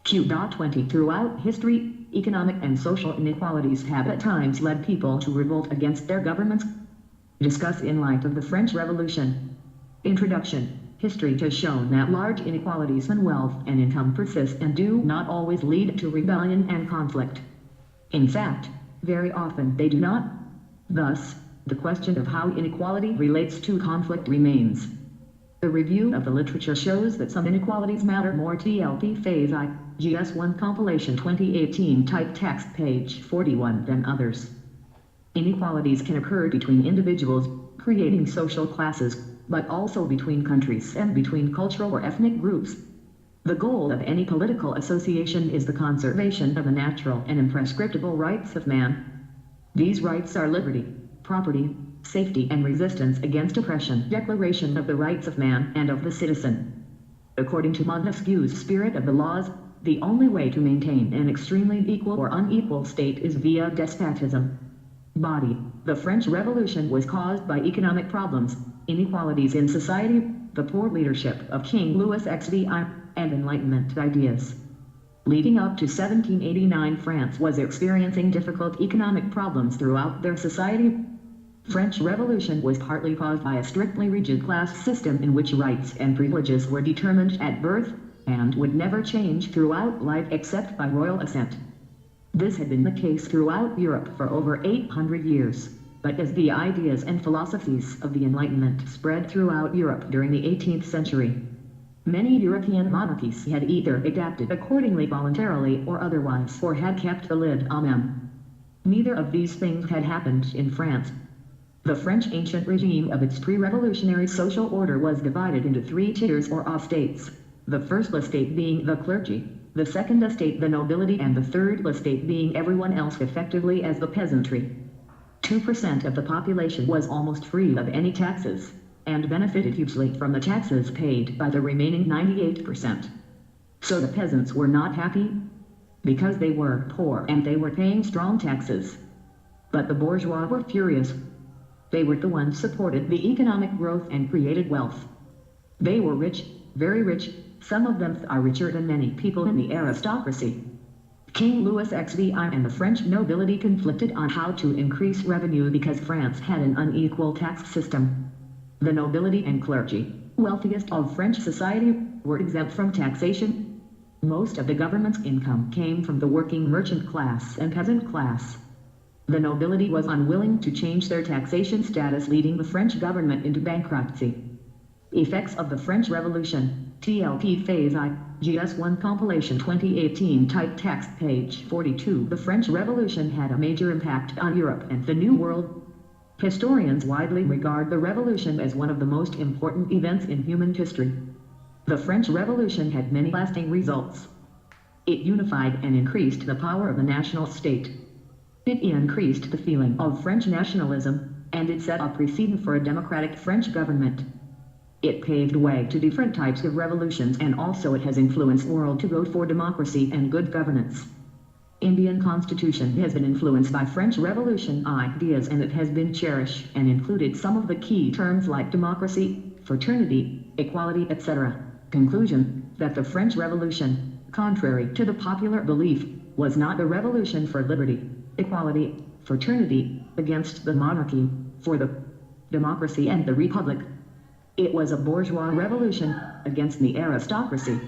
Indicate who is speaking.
Speaker 1: Q.20 Throughout history, economic and social inequalities have at times led people to revolt against their governments. Discuss in light of the French Revolution. Introduction. History has shown that large inequalities in wealth and income persist and do not always lead to rebellion and conflict. In fact, very often they do not. Thus, the question of how inequality relates to conflict remains. The review of the literature shows that some inequalities matter more. TLP Phase I, GS1 Compilation 2018 Type Text page 41 than others. Inequalities can occur between individuals, creating social classes, but also between countries and between cultural or ethnic groups. The goal of any political association is the conservation of the natural and imprescriptible rights of man. These rights are liberty, property, safety and resistance against oppression. Declaration of the Rights of Man and of the Citizen. According to Montesquieu's spirit of the laws, the only way to maintain an extremely equal or unequal state is via despotism. Body. The French Revolution was caused by economic problems, inequalities in society, the poor leadership of King Louis XVI, and Enlightenment ideas. Leading up to 1789, France was experiencing difficult economic problems throughout their society. French Revolution was partly caused by a strictly rigid class system in which rights and privileges were determined at birth, and would never change throughout life except by royal assent. This had been the case throughout Europe for over 800 years, but as the ideas and philosophies of the Enlightenment spread throughout Europe during the 18th century, many European monarchies had either adapted accordingly voluntarily or otherwise, or had kept the lid on them. Neither of these things had happened in France. The French ancient regime of its pre-revolutionary social order was divided into three tiers or estates, the first estate being the clergy, the second estate the nobility, and the third estate being everyone else, effectively as the peasantry. 2% of the population was almost free of any taxes, and benefited hugely from the taxes paid by the remaining 98%. So the peasants were not happy, because they were poor and they were paying strong taxes. But the bourgeois were furious. They were the ones supported the economic growth and created wealth. They were rich, very rich, some of them are richer than many people in the aristocracy. King Louis XVI and the French nobility conflicted on how to increase revenue because France had an unequal tax system. The nobility and clergy, wealthiest of French society, were exempt from taxation. Most of the government's income came from the working merchant class and peasant class. The nobility was unwilling to change their taxation status, leading the French government into bankruptcy. Effects of the French Revolution, TLP Phase I, GS1 Compilation 2018 Type Text page 42. The French Revolution had a major impact on Europe and the New World. Historians widely regard the Revolution as one of the most important events in human history. The French Revolution had many lasting results. It unified and increased the power of the national state. It increased the feeling of French nationalism, and it set a precedent for a democratic French government. It paved way to different types of revolutions, and also it has influenced the world to vote for democracy and good governance. Indian constitution has been influenced by French Revolution ideas, and it has been cherished and included some of the key terms like democracy, fraternity, equality, etc. Conclusion: that the French Revolution, contrary to the popular belief, was not a revolution for liberty, equality, fraternity, against the monarchy, for the democracy and the republic. It was a bourgeois revolution, against the aristocracy.